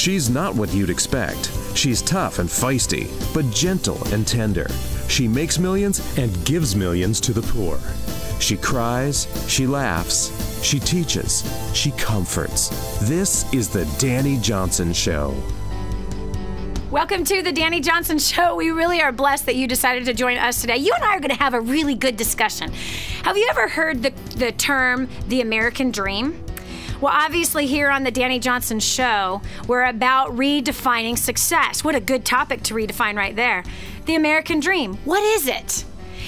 She's not what you'd expect. She's tough and feisty, but gentle and tender. She makes millions and gives millions to the poor. She cries, she laughs, she teaches, she comforts. This is the Dani Johnson Show. Welcome to the Dani Johnson Show. We really are blessed that you decided to join us today. You and I are going to have a really good discussion. Have you ever heard the term, the American dream? Well, obviously here on the Dani Johnson Show, we're about redefining success. What a good topic to redefine right there. The American dream. What is it?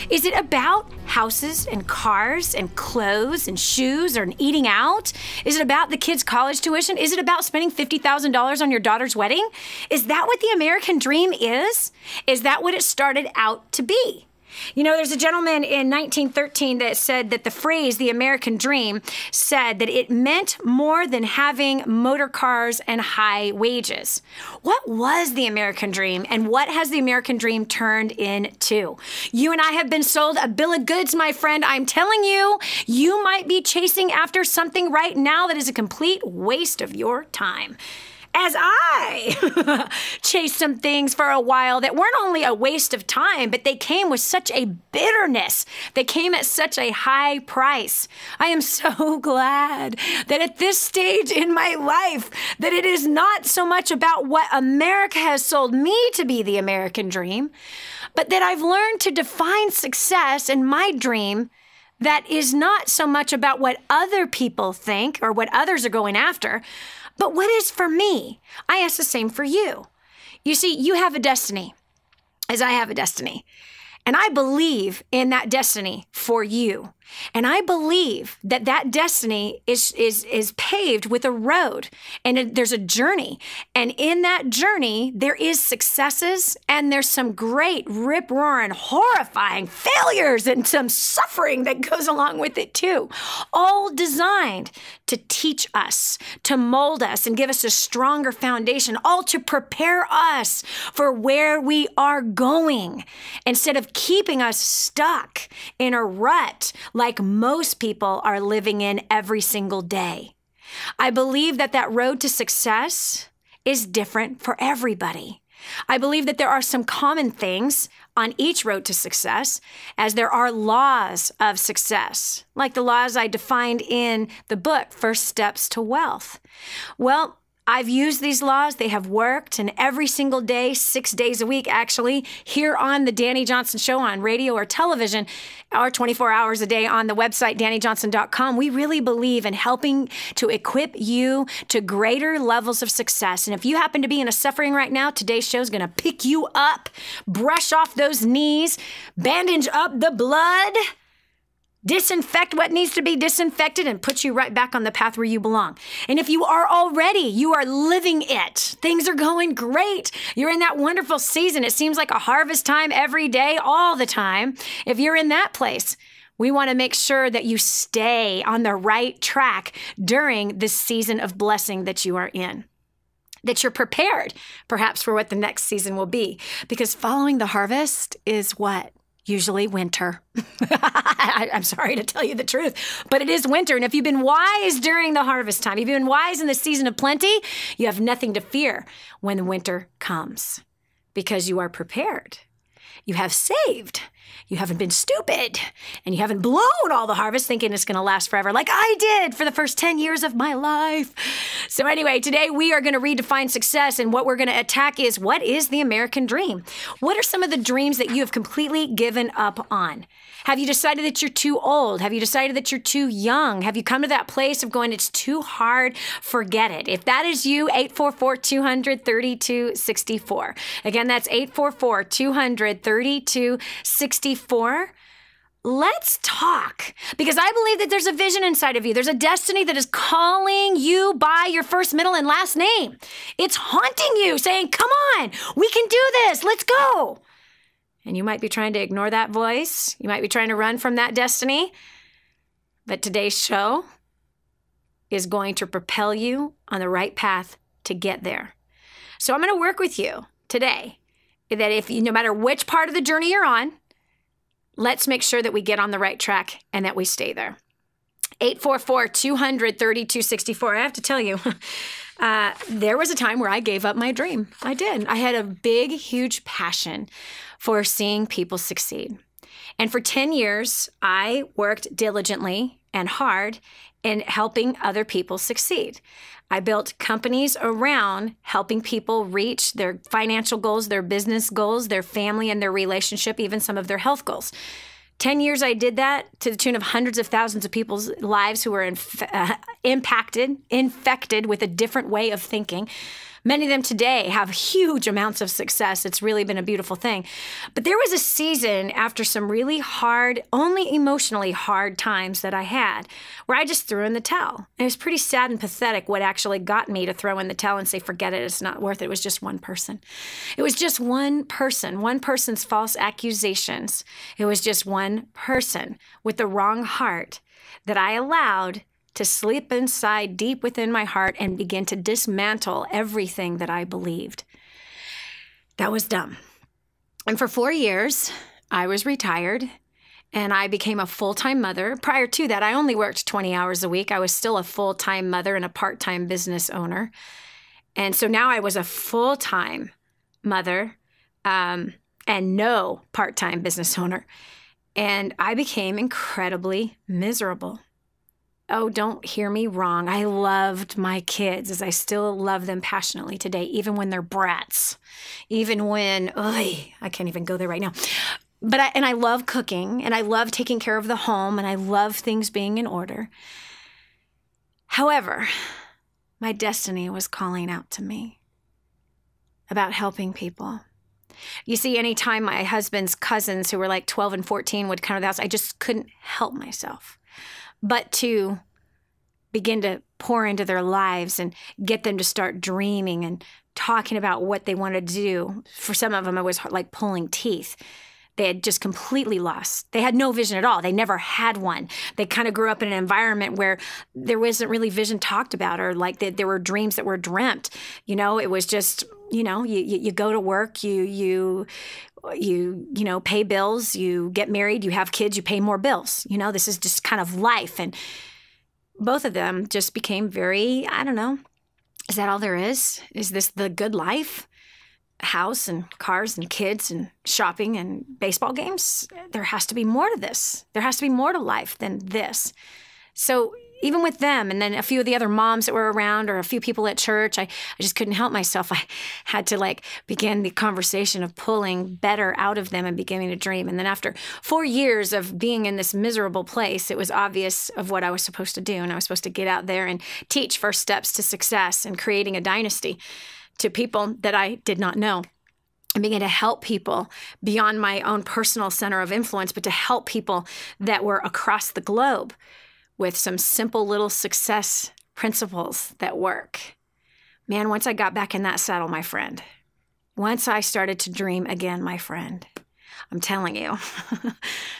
Is it about houses and cars and clothes and shoes or eating out? Is it about the kids' college tuition? Is it about spending $50,000 on your daughter's wedding? Is that what the American dream is? Is that what it started out to be? You know, there's a gentleman in 1913 that said that the phrase, the American dream, said that it meant more than having motor cars and high wages. What was the American dream, and what has the American dream turned into? You and I have been sold a bill of goods, my friend. I'm telling you, you might be chasing after something right now that is a complete waste of your time. As I chased some things for a while that weren't only a waste of time, but they came with such a bitterness. They came at such a high price. I am so glad that at this stage in my life, that it is not so much about what America has sold me to be the American dream, but that I've learned to define success and my dream that is not so much about what other people think or what others are going after, but what is for me? I ask the same for you. You see, you have a destiny, as I have a destiny. And I believe in that destiny for you. And I believe that that destiny is paved with a road, and there's a journey. And in that journey, there is successes, and there's some great rip-roaring, horrifying failures and some suffering that goes along with it too. All designed to teach us, to mold us, and give us a stronger foundation, all to prepare us for where we are going, instead of keeping us stuck in a rut like most people are living in every single day. I believe that that road to success is different for everybody. I believe that there are some common things on each road to success, as there are laws of success, like the laws I defined in the book, First Steps to Wealth. Well, I've used these laws. They have worked. And every single day, 6 days a week, actually, here on the Dani Johnson Show on radio or television, or 24 hours a day on the website, DaniJohnson.com, we really believe in helping to equip you to greater levels of success. And if you happen to be in a suffering right now, today's show is going to pick you up, brush off those knees, bandage up the blood, disinfect what needs to be disinfected, and put you right back on the path where you belong. And if you are living it. Things are going great. You're in that wonderful season. It seems like a harvest time every day, all the time. If you're in that place, we want to make sure that you stay on the right track during this season of blessing that you are in. That you're prepared, perhaps, for what the next season will be. Because following the harvest is what? Usually winter. I'm sorry to tell you the truth, but it is winter. And if you've been wise during the harvest time, if you've been wise in the season of plenty, you have nothing to fear when the winter comes, because you are prepared. You have saved. You haven't been stupid, and you haven't blown all the harvest thinking it's going to last forever like I did for the first 10 years of my life. So anyway, today we are going to redefine success, and what we're going to attack is, what is the American dream? What are some of the dreams that you have completely given up on? Have you decided that you're too old? Have you decided that you're too young? Have you come to that place of going, it's too hard, forget it? If that is you, 844-200-3264. Again, that's 844-200-3264. Let's talk, because I believe that there's a vision inside of you. There's a destiny that is calling you by your first, middle, and last name. It's haunting you, saying, come on, we can do this. Let's go. And you might be trying to ignore that voice. You might be trying to run from that destiny. But today's show is going to propel you on the right path to get there. So I'm going to work with you today that if you, no matter which part of the journey you're on, let's make sure that we get on the right track and that we stay there. 844-200-3264. I have to tell you, there was a time where I gave up my dream. I did. I had a big, huge passion for seeing people succeed. And for 10 years, I worked diligently and hard in helping other people succeed. I built companies around helping people reach their financial goals, their business goals, their family and their relationship, even some of their health goals. 10 years I did that to the tune of hundreds of thousands of people's lives who were infected with a different way of thinking. Many of them today have huge amounts of success. It's really been a beautiful thing. But there was a season after some really hard, only emotionally hard times that I had where I just threw in the towel. And it was pretty sad and pathetic what actually got me to throw in the towel and say, forget it, it's not worth it. It was just one person. It was just one person's false accusations. It was just one person with the wrong heart that I allowed to sleep inside deep within my heart and begin to dismantle everything that I believed. That was dumb. And for 4 years, I was retired and I became a full-time mother. Prior to that, I only worked 20 hours a week. I was still a full-time mother and a part-time business owner. And so now I was a full-time mother and no part-time business owner. And I became incredibly miserable. Oh, don't hear me wrong. I loved my kids as I still love them passionately today, even when they're brats, even when, I can't even go there right now. But I love cooking and I love taking care of the home and I love things being in order. However, my destiny was calling out to me about helping people. You see, anytime my husband's cousins who were like 12 and 14 would come to the house, I just couldn't help myself but to begin to pour into their lives and get them to start dreaming and talking about what they wanted to do. For some of them, it was like pulling teeth. They had just completely lost. They had no vision at all. They never had one. They kind of grew up in an environment where there wasn't really vision talked about, or like there were dreams that were dreamt. You know, it was just, you go to work, you pay bills, you get married, you have kids, you pay more bills. This is just kind of life. And both of them just became very, I don't know, is that all there is? Is this the good life? House and cars and kids and shopping and baseball games? There has to be more to this. There has to be more to life than this. So even with them and then a few of the other moms that were around or a few people at church, I just couldn't help myself. I had to begin the conversation of pulling better out of them and beginning to dream. And then after 4 years of being in this miserable place, it was obvious of what I was supposed to do. And I was supposed to get out there and teach first steps to success and creating a dynasty to people that I did not know. And begin to help people beyond my own personal center of influence, but to help people that were across the globe with some simple little success principles that work. Man, once I got back in that saddle, my friend, once I started to dream again, my friend, I'm telling you,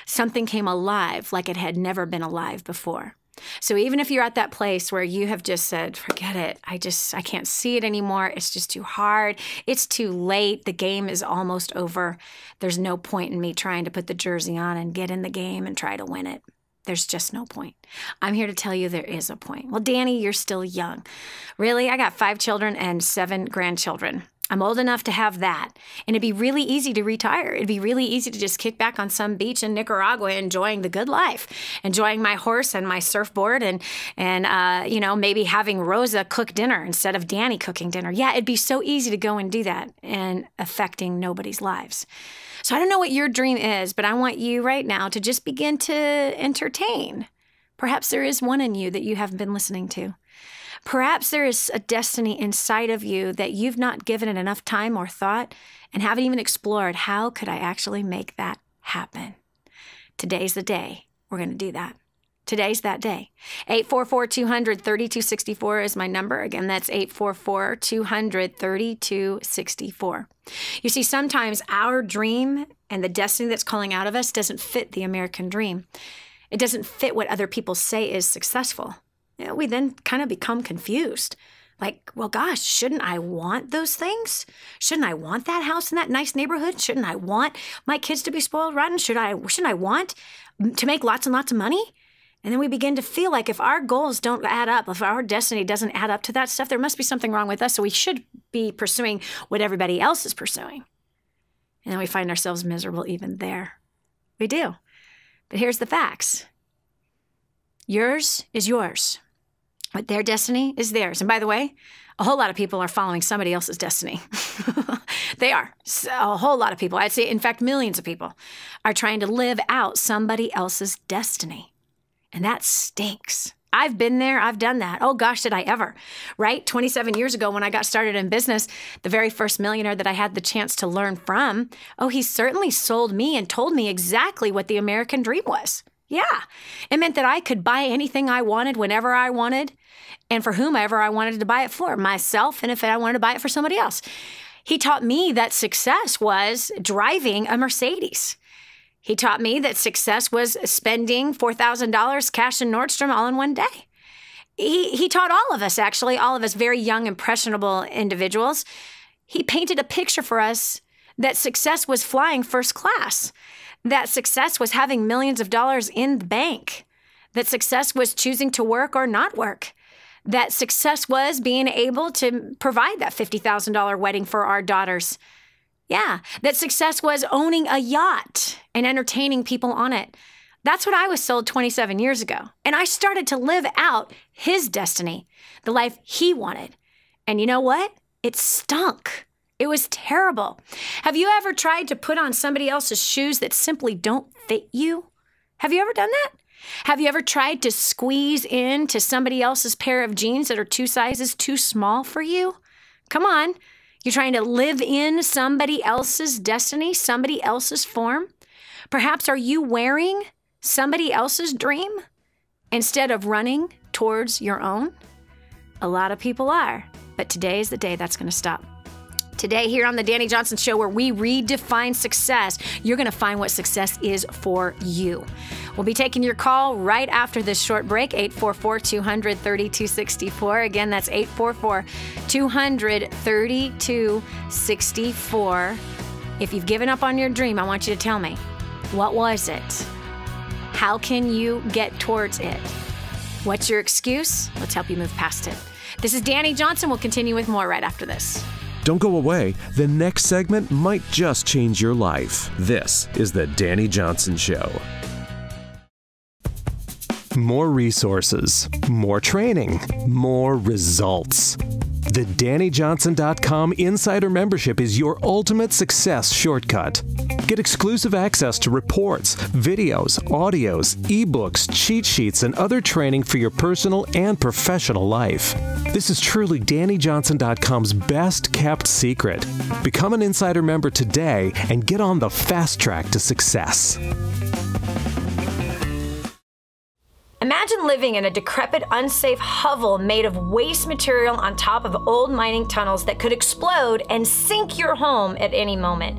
something came alive like it had never been alive before. So even if you're at that place where you have just said, forget it, I can't see it anymore, it's just too hard, it's too late, the game is almost over, there's no point in me trying to put the jersey on and get in the game and try to win it. There's just no point. I'm here to tell you there is a point. Well, Dani, you're still young. Really? I got 5 children and 7 grandchildren. I'm old enough to have that. And it'd be really easy to retire. It'd be really easy to just kick back on some beach in Nicaragua enjoying the good life, enjoying my horse and my surfboard and maybe having Rosa cook dinner instead of Dani cooking dinner. Yeah, it'd be so easy to go and do that and affecting nobody's lives. So I don't know what your dream is, but I want you right now to just begin to entertain. Perhaps there is one in you that you haven't been listening to. Perhaps there is a destiny inside of you that you've not given it enough time or thought and haven't even explored. How could I actually make that happen? Today's the day we're going to do that. Today's that day. 844-200-3264 is my number. Again, that's 844-200-3264. You see, sometimes our dream and the destiny that's calling out of us doesn't fit the American dream. It doesn't fit what other people say is successful. We then kind of become confused. Like, well, gosh, shouldn't I want those things? Shouldn't I want that house in that nice neighborhood? Shouldn't I want my kids to be spoiled rotten? Shouldn't I want to make lots and lots of money? And then we begin to feel like if our goals don't add up, if our destiny doesn't add up to that stuff, there must be something wrong with us. So we should be pursuing what everybody else is pursuing. And then we find ourselves miserable even there. We do. But here's the facts. Yours is yours. But their destiny is theirs. And by the way, a whole lot of people are following somebody else's destiny. They are. So a whole lot of people, I'd say, in fact, millions of people are trying to live out somebody else's destiny. And that stinks. I've been there. I've done that. Oh, gosh, did I ever, right? 27 years ago when I got started in business, the very first millionaire that I had the chance to learn from, oh, he certainly sold me and told me exactly what the American dream was. Yeah. It meant that I could buy anything I wanted whenever I wanted and for whomever I wanted to buy it for, myself, and if I wanted to buy it for somebody else. He taught me that success was driving a Mercedes. He taught me that success was spending $4,000 cash in Nordstrom all in one day. He taught all of us, actually, all of us very young, impressionable individuals. He painted a picture for us that success was flying first class, that success was having millions of dollars in the bank, that success was choosing to work or not work, that success was being able to provide that $50,000 wedding for our daughters. Yeah, that success was owning a yacht and entertaining people on it. That's what I was sold 27 years ago. And I started to live out his destiny, the life he wanted. And you know what? It stunk. It was terrible. Have you ever tried to put on somebody else's shoes that simply don't fit you? Have you ever done that? Have you ever tried to squeeze into somebody else's pair of jeans that are 2 sizes too small for you? Come on. You're trying to live in somebody else's destiny, somebody else's form? Perhaps are you wearing somebody else's dream instead of running towards your own? A lot of people are, but today is the day that's going to stop. Today here on the Dani Johnson Show, where we redefine success, you're going to find what success is for you. We'll be taking your call right after this short break, 844-200-3264. Again, that's 844-200-3264. If you've given up on your dream, I want you to tell me, what was it? How can you get towards it? What's your excuse? Let's help you move past it. This is Dani Johnson. We'll continue with more right after this. Don't go away. The next segment might just change your life. This is the Dani Johnson Show. More resources, more training, more results. The DaniJohnson.com Insider Membership is your ultimate success shortcut. Get exclusive access to reports, videos, audios, ebooks, cheat sheets, and other training for your personal and professional life. This is truly DaniJohnson.com's best kept secret. Become an Insider member today and get on the fast track to success. Imagine living in a decrepit, unsafe hovel made of waste material on top of old mining tunnels that could explode and sink your home at any moment.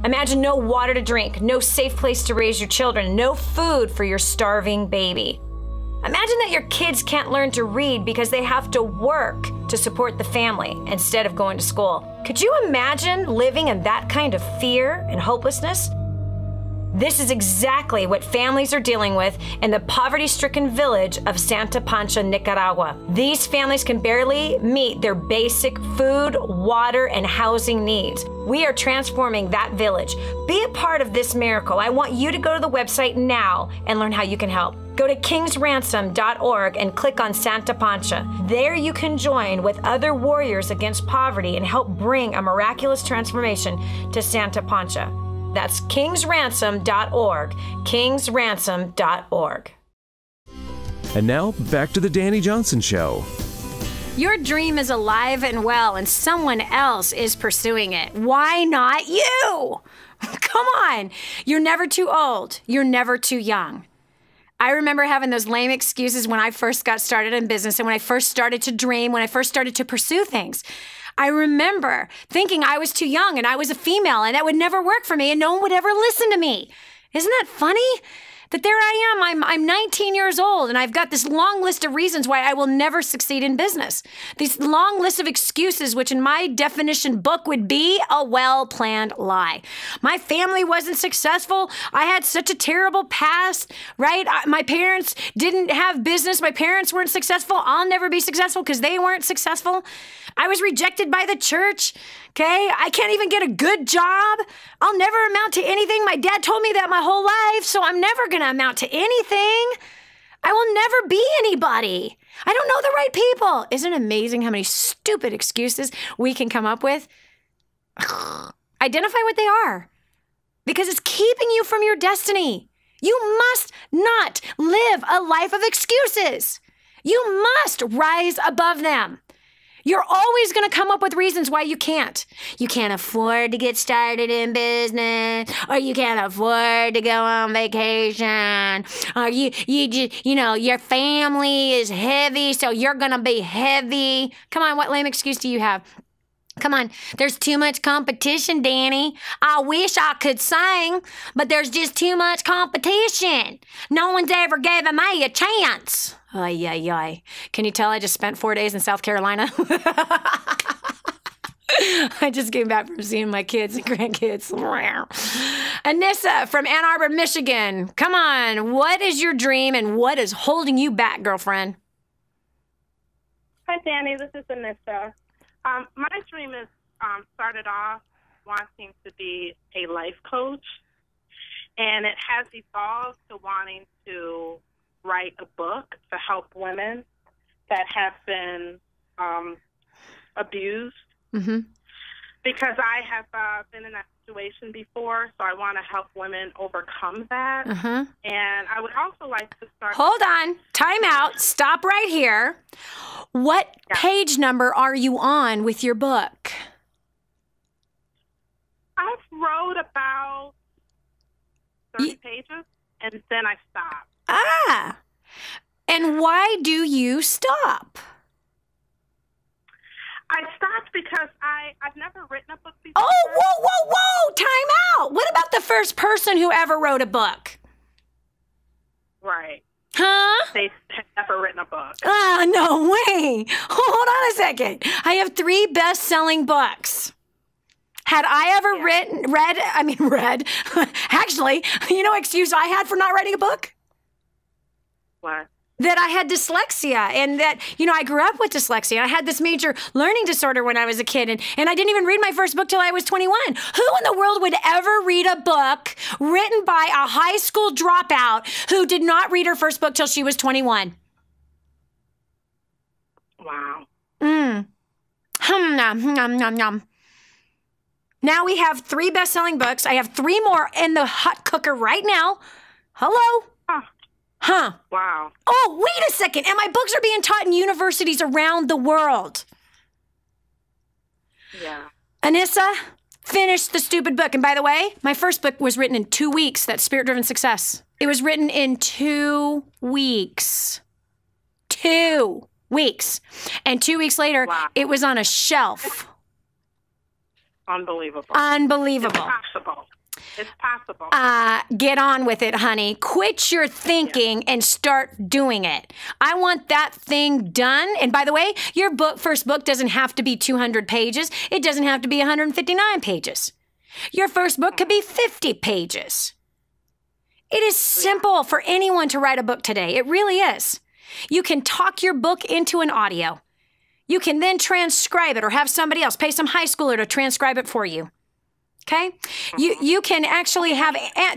Imagine no water to drink, no safe place to raise your children, no food for your starving baby. Imagine that your kids can't learn to read because they have to work to support the family instead of going to school. Could you imagine living in that kind of fear and hopelessness? This is exactly what families are dealing with in the poverty-stricken village of Santa Pancha, Nicaragua. These families can barely meet their basic food, water, and housing needs. We are transforming that village. Be a part of this miracle. I want you to go to the website now and learn how you can help. Go to kingsransom.org and click on Santa Pancha. There you can join with other warriors against poverty and help bring a miraculous transformation to Santa Pancha. That's kingsransom.org, kingsransom.org. And now, back to the Dani Johnson Show. Your dream is alive and well, and someone else is pursuing it. Why not you? Come on. You're never too old. You're never too young. I remember having those lame excuses when I first got started in business and when I first started to dream, when I first started to pursue things. I remember thinking I was too young and I was a female and that would never work for me and no one would ever listen to me. Isn't that funny? that there I am. I'm 19 years old and I've got this long list of reasons why I will never succeed in business. This long list of excuses, which in my definition book would be a well-planned lie. My family wasn't successful. I had such a terrible past, right? My parents didn't have business. My parents weren't successful. I'll never be successful because they weren't successful. I was rejected by the church. Okay, I can't even get a good job. I'll never amount to anything. My dad told me that my whole life, so I'm never going to amount to anything. I will never be anybody. I don't know the right people. Isn't it amazing how many stupid excuses we can come up with? Identify what they are, because it's keeping you from your destiny. You must not live a life of excuses. You must rise above them. You're always going to come up with reasons why you can't. You can't afford to get started in business, or you can't afford to go on vacation, or your family is heavy, so you're going to be heavy. Come on, what lame excuse do you have? Come on, there's too much competition, Dani. I wish I could sing, but there's just too much competition. No one's ever given me a chance. Ay, ay, ay. Can you tell I just spent 4 days in South Carolina? I just came back from seeing my kids and grandkids. Annisa from Ann Arbor, Michigan. Come on, what is your dream and what is holding you back, girlfriend? Hi, Dani. This is Annisa. My dream is started off wanting to be a life coach, and it has evolved to wanting to write a book to help women that have been abused. Mm-hmm. Because I have been in that situation before, so I want to help women overcome that. Uh-huh. And I would also like to start... Hold on. Time out. Stop right here. What page number are you on with your book? I've wrote about 30 pages, and then I stopped. Ah. And why do you stop? I stopped because I've never written a book before. Oh, whoa. Time out. What about the first person who ever wrote a book? Right. Huh? They have never written a book. Ah, no way. Hold on a second. I have 3 best-selling books. Had I ever read, actually, you know what excuse I had for not writing a book? What? That I had dyslexia, and that, I grew up with dyslexia. I had this major learning disorder when I was a kid, and I didn't even read my first book till I was 21. Who in the world would ever read a book written by a high school dropout who did not read her first book till she was 21? Wow. Now we have 3 best-selling books. I have 3 more in the hot cooker right now. Hello? Huh. Wow. Oh, wait a second. And my books are being taught in universities around the world. Yeah. Annisa, finish the stupid book. And by the way, my first book was written in 2 weeks. That's Spirit-Driven Success. It was written in 2 weeks. 2 weeks. And 2 weeks later, It was on a shelf. Unbelievable. Unbelievable. It's possible. Get on with it, honey. Quit your thinking and start doing it. I want that thing done. And by the way, your first book doesn't have to be 200 pages. It doesn't have to be 159 pages. Your first book could be 50 pages. It is simple for anyone to write a book today. It really is. You can talk your book into an audio. You can then transcribe it or have somebody else, pay some high schooler to transcribe it for you. Okay? You can actually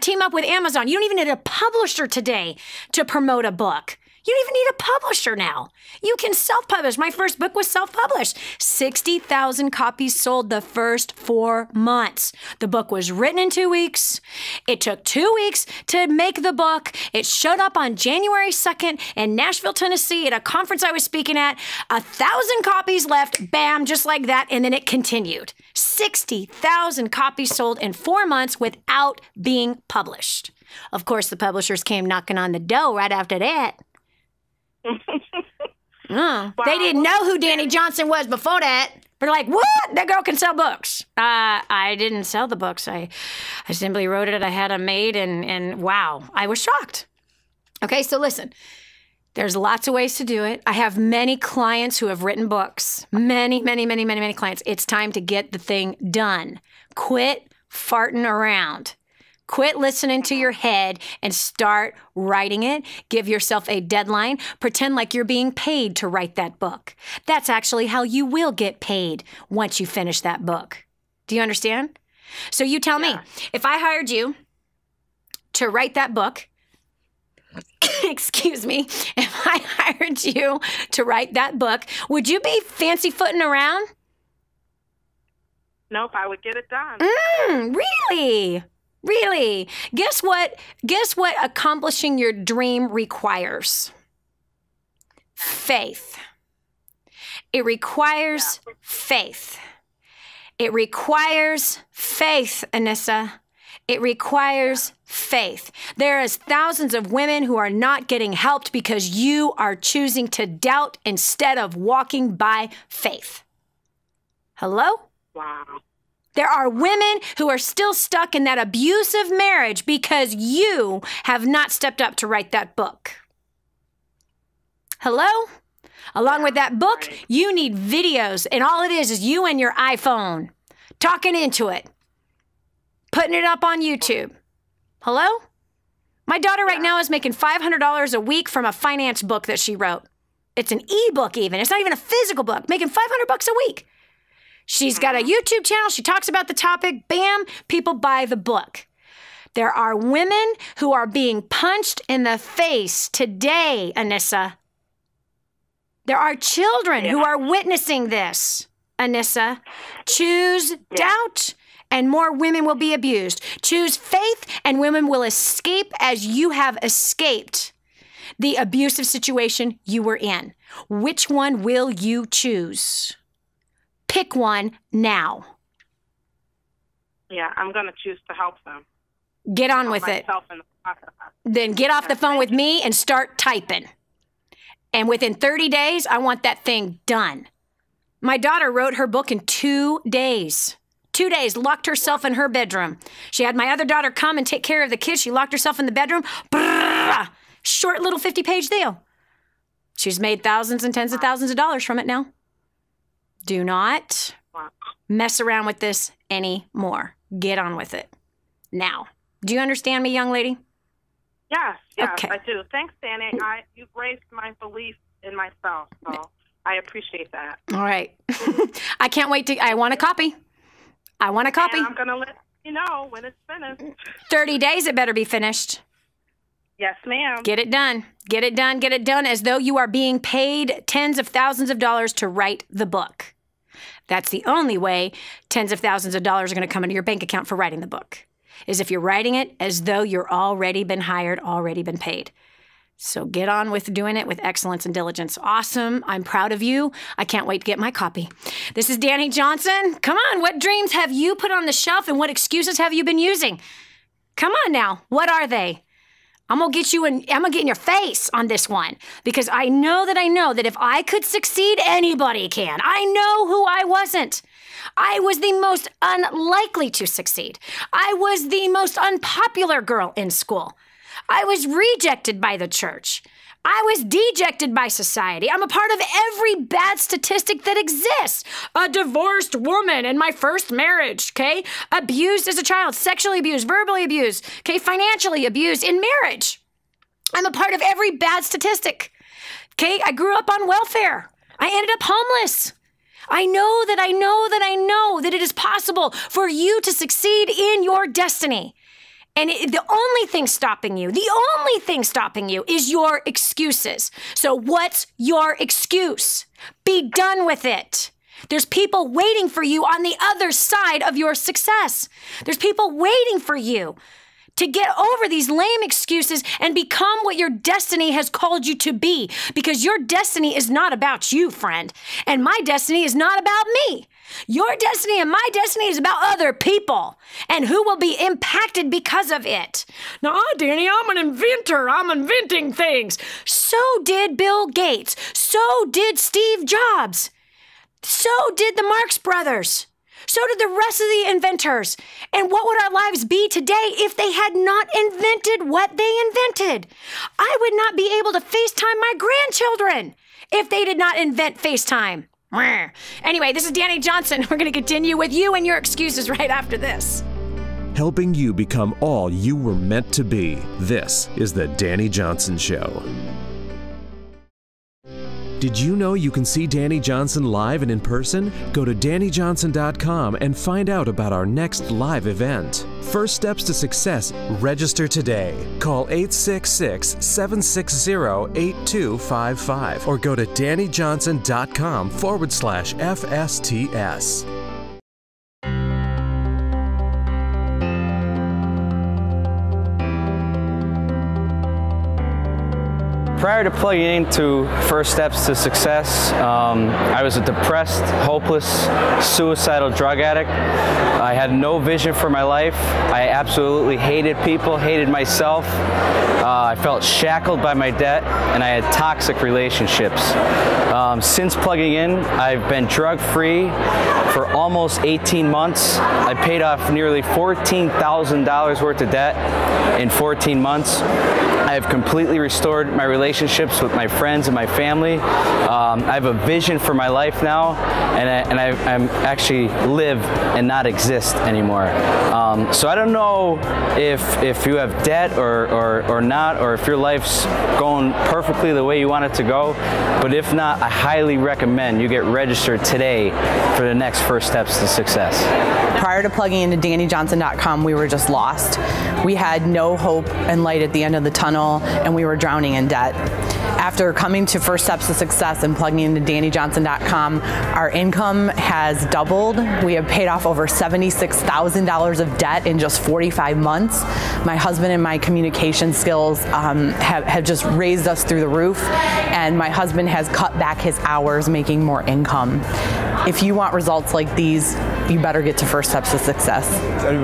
team up with Amazon. You don't even need a publisher today to promote a book. You don't even need a publisher now. You can self-publish. My first book was self-published. 60,000 copies sold the first 4 months. The book was written in 2 weeks. It took 2 weeks to make the book. It showed up on January 2nd in Nashville, Tennessee at a conference I was speaking at. 1,000 copies left, bam, just like that, and then it continued. 60,000 copies sold in 4 months without being published. Of course, the publishers came knocking on the door right after that. Wow. They didn't know who Dani Johnson was before that. They're like, what? That girl can sell books. I didn't sell the books. I simply wrote it. I had them made, and wow, I was shocked. Okay, so listen, there's lots of ways to do it. I have many clients who have written books. Many clients. It's time to get the thing done. Quit farting around. Quit listening to your head and start writing it. Give yourself a deadline. Pretend like you're being paid to write that book. That's actually how you will get paid once you finish that book. Do you understand? So you tell me, if I hired you to write that book, excuse me, if I hired you to write that book, would you be fancy-footing around? Nope, I would get it done. Really? Really? Guess what accomplishing your dream requires? Faith. It requires faith. It requires faith, Annisa. It requires faith. There is thousands of women who are not getting helped because you are choosing to doubt instead of walking by faith. Hello? Wow. There are women who are still stuck in that abusive marriage because you have not stepped up to write that book. Hello? Along with that book, you need videos, and all it is you and your iPhone talking into it, putting it up on YouTube. Hello? My daughter right now is making $500 a week from a finance book that she wrote. It's an ebook even. It's not even a physical book, making $500 a week. She's got a YouTube channel. She talks about the topic. Bam, people buy the book. There are women who are being punched in the face today, Annisa. There are children who are witnessing this, Annisa. Choose doubt, and more women will be abused. Choose faith, and women will escape as you have escaped the abusive situation you were in. Which one will you choose? Pick one now. Yeah, I'm going to choose to help them. Get on with it. Then get off the phone with me and start typing. And within 30 days, I want that thing done. My daughter wrote her book in 2 days. 2 days, locked herself in her bedroom. She had my other daughter come and take care of the kids. She locked herself in the bedroom. Brrr, short little 50-page deal. She's made thousands and tens of thousands of dollars from it now. Do not mess around with this anymore. Get on with it now. Do you understand me, young lady? Yes, okay. I do. Thanks, Dani. You've raised my belief in myself, so I appreciate that. All right. I can't wait I want a copy. I want a copy. And I'm going to let you know when it's finished. 30 days, it better be finished. Yes, ma'am. Get it done. Get it done. Get it done as though you are being paid tens of thousands of dollars to write the book. That's the only way tens of thousands of dollars are going to come into your bank account for writing the book, is if you're writing it as though you're already been hired, already been paid. So get on with doing it with excellence and diligence. Awesome. I'm proud of you. I can't wait to get my copy. This is Dani Johnson. Come on. What dreams have you put on the shelf and what excuses have you been using? Come on now. What are they? I'm going to get in your face on this one because I know that if I could succeed, anybody can. I know who I wasn't. I was the most unlikely to succeed. I was the most unpopular girl in school. I was rejected by the church. I was dejected by society. I'm a part of every bad statistic that exists. A divorced woman in my first marriage, okay? Abused as a child, sexually abused, verbally abused, okay? Financially abused in marriage. I'm a part of every bad statistic, okay? I grew up on welfare. I ended up homeless. I know that it is possible for you to succeed in your destiny. And the only thing stopping you is your excuses. So what's your excuse? Be done with it. There's people waiting for you on the other side of your success. There's people waiting for you to get over these lame excuses and become what your destiny has called you to be. Because your destiny is not about you, friend. And my destiny is not about me. Your destiny and my destiny is about other people and who will be impacted because of it. Now, Dani, I'm an inventor. I'm inventing things. So did Bill Gates. So did Steve Jobs. So did the Marx Brothers. So did the rest of the inventors. And what would our lives be today if they had not invented what they invented? I would not be able to FaceTime my grandchildren if they did not invent FaceTime. Anyway, this is Dani Johnson. We're going to continue with you and your excuses right after this. Helping you become all you were meant to be. This is the Dani Johnson Show. Did you know you can see Dani Johnson live and in person? Go to DaniJohnson.com and find out about our next live event. First Steps to Success. Register today. Call 866-760-8255 or go to DaniJohnson.com/FSTS. Prior to plugging into First Steps to Success, I was a depressed, hopeless, suicidal drug addict. I had no vision for my life. I absolutely hated people, hated myself. I felt shackled by my debt, and I had toxic relationships. Since plugging in, I've been drug-free for almost 18 months. I paid off nearly $14,000 worth of debt in 14 months. I have completely restored my relationships with my friends and my family. I have a vision for my life now, and I'm actually live and not exist anymore. So I don't know if you have debt or not, or if your life's going perfectly the way you want it to go. But if not, I highly recommend you get registered today for the next First Steps to Success. Prior to plugging into DaniJohnson.com, we were just lost. We had no hope and light at the end of the tunnel, and we were drowning in debt. After coming to First Steps to Success and plugging into DaniJohnson.com, our income has doubled. We have paid off over $76,000 of debt in just 45 months. My husband and my communication skills have just raised us through the roof, and my husband has cut back his hours, making more income. If you want results like these, you better get to First Steps to Success.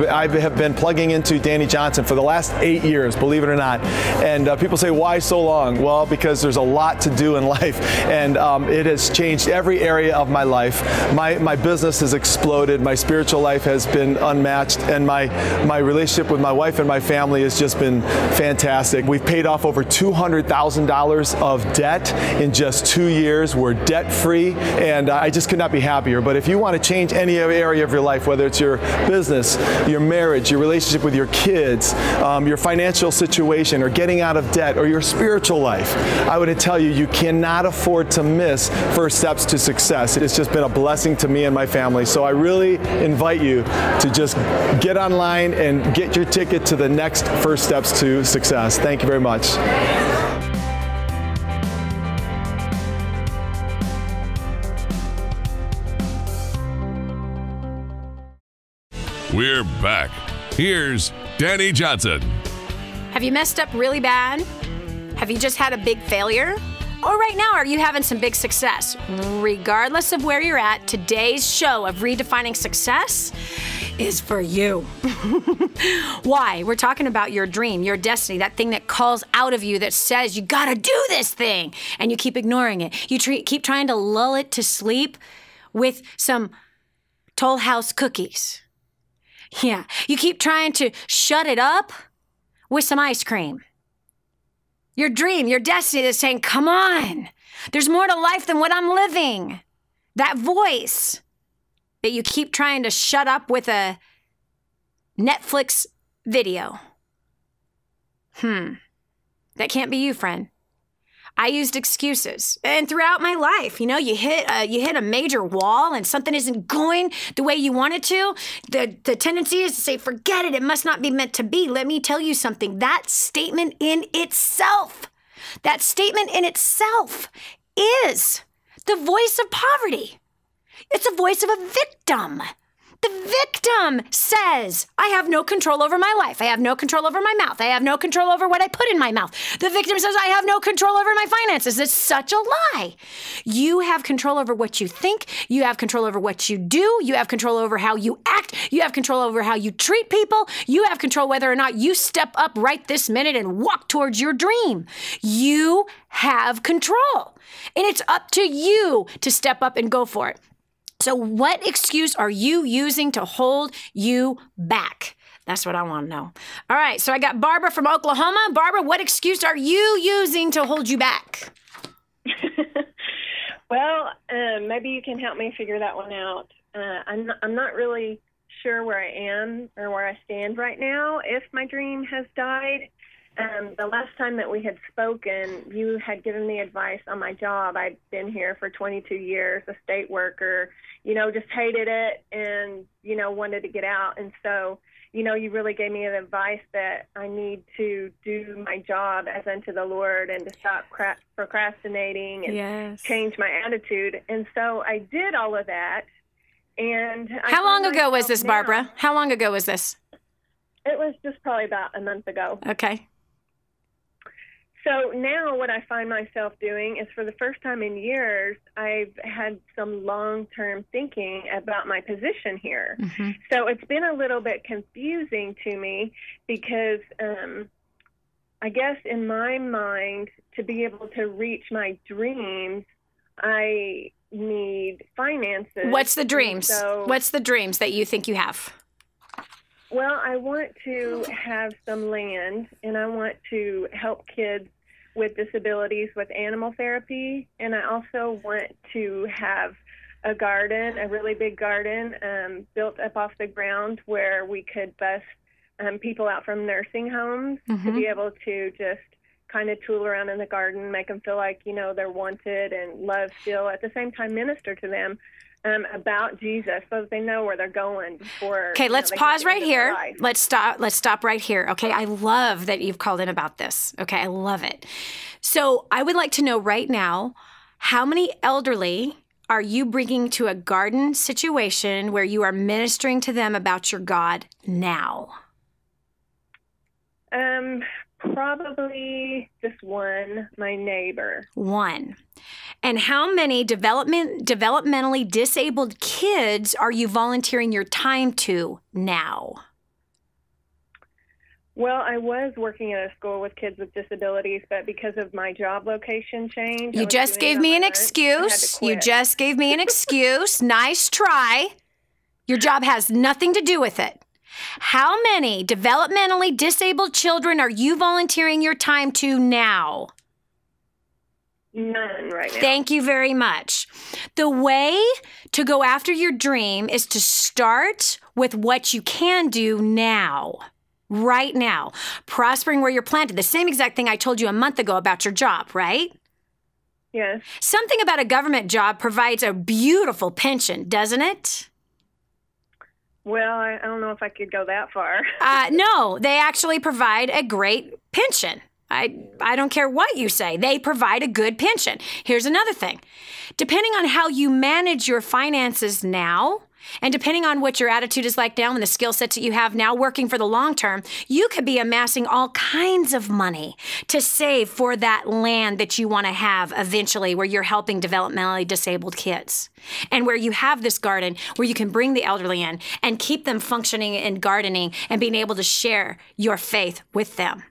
I have been plugging into Dani Johnson for the last 8 years, believe it or not. And people say, why so long? Well, because there's a lot to do in life, and it has changed every area of my life. My business has exploded, my spiritual life has been unmatched, and my relationship with my wife and my family has just been fantastic. We've paid off over $200,000 of debt in just 2 years. We're debt-free, and I just could not be happier. But if you want to change any area of your life, whether it's your business, your marriage, your relationship with your kids, your financial situation, or getting out of debt, or your spiritual life, I would tell you, you cannot afford to miss First Steps to Success. It has just been a blessing to me and my family. So I really invite you to just get online and get your ticket to the next First Steps to Success. Thank you very much. We're back. Here's Dani Johnson. Have you messed up really bad? Have you just had a big failure? Or right now, are you having some big success? Regardless of where you're at, today's show of Redefining Success is for you. Why? We're talking about your dream, your destiny, that thing that calls out of you that says, you gotta do this thing, and you keep ignoring it. You keep trying to lull it to sleep with some Toll House cookies. Yeah, you keep trying to shut it up with some ice cream. Your dream, your destiny that's saying, come on, there's more to life than what I'm living. That voice that you keep trying to shut up with a Netflix video. That can't be you, friend. I used excuses, and throughout my life, you know, you hit a major wall and something isn't going the way you want it to. The tendency is to say, forget it. It must not be meant to be. Let me tell you something. That statement in itself is the voice of poverty. It's the voice of a victim. The victim says, I have no control over my life. I have no control over my mouth. I have no control over what I put in my mouth. The victim says, I have no control over my finances. It's such a lie. You have control over what you think. You have control over what you do. You have control over how you act. You have control over how you treat people. You have control whether or not you step up right this minute and walk towards your dream. You have control. And it's up to you to step up and go for it. So what excuse are you using to hold you back? That's what I want to know. All right, so I got Barbara from Oklahoma. Barbara, what excuse are you using to hold you back? Well, maybe you can help me figure that one out. I'm not really sure where I am or where I stand right now, if my dream has died. The last time that we had spoken, you had given me advice on my job. I'd been here for 22 years, a state worker, just hated it and, wanted to get out. And so, you really gave me the advice that I need to do my job as unto the Lord and to stop procrastinating and change my attitude. And so I did all of that. And how long ago was this, Barbara? How long ago was this? It was just probably about a month ago. Okay. So now what I find myself doing is, for the first time in years, I've had some long-term thinking about my position here. Mm-hmm. So it's been a little bit confusing to me because I guess in my mind, to be able to reach my dreams, I need finances. What's the dreams? What's the dreams that you think you have? Well, I want to have some land, and I want to help kids with disabilities with animal therapy, and I also want to have a garden, a really big garden, built up off the ground where we could bus people out from nursing homes to be able to just kind of tool around in the garden, make them feel like, they're wanted and loved still, at the same time minister to them about Jesus so that they know where they're going before. Okay, let's pause right here. Let's stop right here. Okay, I love that you've called in about this. Okay, I love it. So I would like to know right now, how many elderly are you bringing to a garden situation where you are ministering to them about your God now? Probably just one, my neighbor. One. And how many developmentally disabled kids are you volunteering your time to now? Well, I was working at a school with kids with disabilities, but because of my job location change... You just gave me an excuse. You just gave me an excuse. Nice try. Your job has nothing to do with it. How many developmentally disabled children are you volunteering your time to now? None right now. Thank you very much. The way to go after your dream is to start with what you can do now. Right now. Prospering where you're planted. The same exact thing I told you a month ago about your job, right? Yes. Something about a government job provides a beautiful pension, doesn't it? Well, I don't know if I could go that far. No, they actually provide a great pension. I don't care what you say. They provide a good pension. Here's another thing. Depending on how you manage your finances now, and depending on what your attitude is like now and the skill sets that you have now working for the long term, you could be amassing all kinds of money to save for that land that you want to have eventually, where you're helping developmentally disabled kids. And where you have this garden where you can bring the elderly in and keep them functioning and gardening and being able to share your faith with them.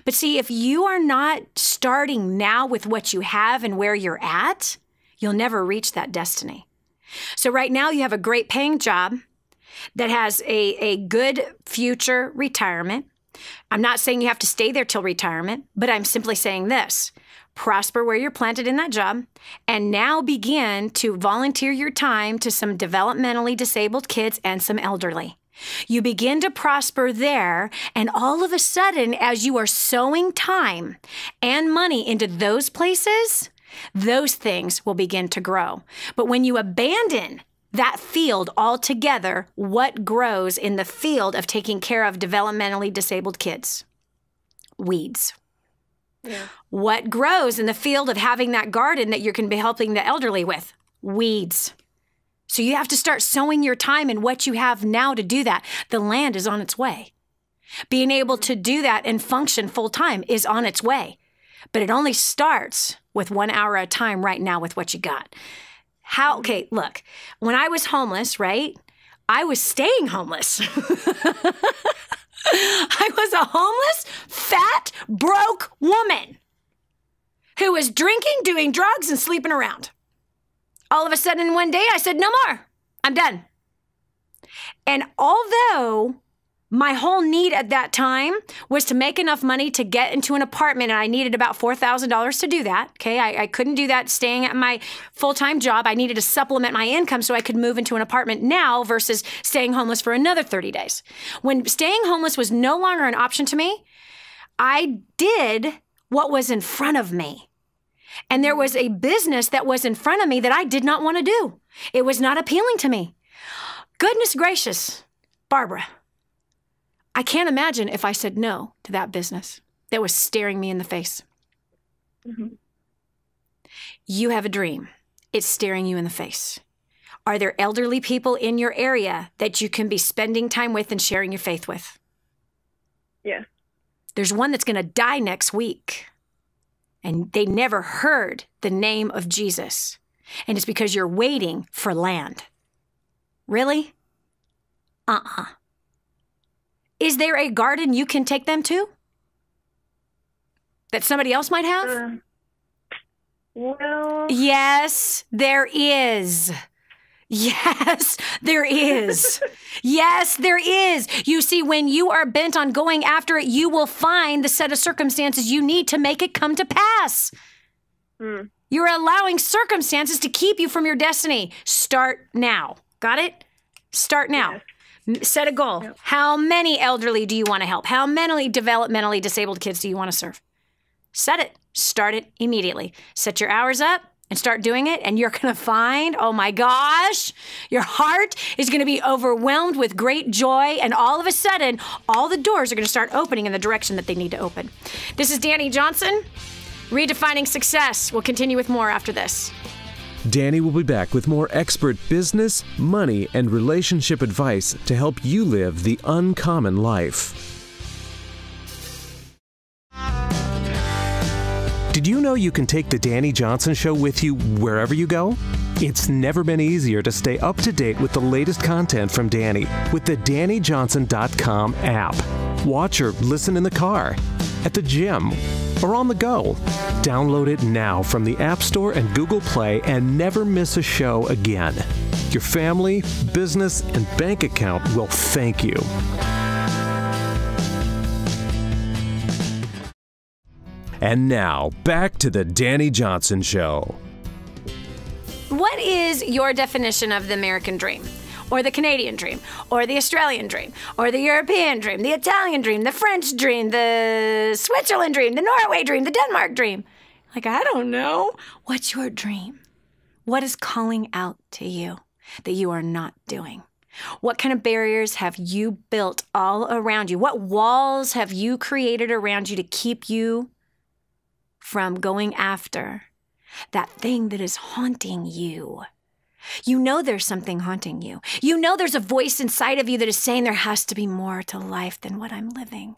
But see, if you are not starting now with what you have and where you're at, you'll never reach that destiny. So right now you have a great paying job that has a good future retirement. I'm not saying you have to stay there till retirement, but I'm simply saying this. Prosper where you're planted in that job, and now begin to volunteer your time to some developmentally disabled kids and some elderly. You begin to prosper there, and all of a sudden, as you are sowing time and money into those places, those things will begin to grow. But when you abandon that field altogether, what grows in the field of taking care of developmentally disabled kids? Weeds. Yeah. What grows in the field of having that garden that you can be helping the elderly with? Weeds. So you have to start sowing your time in what you have now to do that. The land is on its way. Being able to do that and function full time is on its way. But it only starts with 1 hour at a time right now with what you got. Okay, look, when I was homeless, right, I was staying homeless. I was a homeless, fat, broke woman who was drinking, doing drugs, and sleeping around. All of a sudden, one day, I said, no more. I'm done. And although my whole need at that time was to make enough money to get into an apartment, and I needed about $4,000 to do that. Okay, I couldn't do that staying at my full-time job. I needed to supplement my income so I could move into an apartment now versus staying homeless for another 30 days. When staying homeless was no longer an option to me, I did what was in front of me. And there was a business that was in front of me that I did not want to do. It was not appealing to me. Goodness gracious, Barbara. I can't imagine if I said no to that business that was staring me in the face. Mm-hmm. You have a dream. It's staring you in the face. Are there elderly people in your area that you can be spending time with and sharing your faith with? Yeah. There's one that's going to die next week, and they never heard the name of Jesus. And it's because you're waiting for land. Really? Is there a garden you can take them to that somebody else might have? Well... Yes, there is. Yes, there is. Yes, there is. You see, when you are bent on going after it, you will find the set of circumstances you need to make it come to pass. You're allowing circumstances to keep you from your destiny. Start now. Got it? Start now. Yes. Set a goal. Yep. How many elderly do you want to help? How many developmentally disabled kids do you want to serve? Set it. Start it immediately. Set your hours up and start doing it, and you're going to find, oh my gosh, your heart is going to be overwhelmed with great joy, and all of a sudden, all the doors are going to start opening in the direction that they need to open. This is Dani Johnson, Redefining Success. We'll continue with more after this. Dani will be back with more expert business, money, and relationship advice to help you live the uncommon life. Did you know you can take the Dani Johnson Show with you wherever you go? It's never been easier to stay up to date with the latest content from Dani with the DaniJohnson.com app. Watch or listen in the car, at the gym, or on the go. Download it now from the App Store and Google Play and never miss a show again. Your family, business, and bank account will thank you. And now, back to the Dani Johnson Show. What is your definition of the American dream? Or the Canadian dream? Or the Australian dream? Or the European dream? The Italian dream? The French dream? The Switzerland dream? The Norway dream? The Denmark dream? Like, I don't know. What's your dream? What is calling out to you that you are not doing? What kind of barriers have you built all around you? What walls have you created around you to keep you from going after that thing that is haunting you? You know there's something haunting you. You know there's a voice inside of you that is saying there has to be more to life than what I'm living.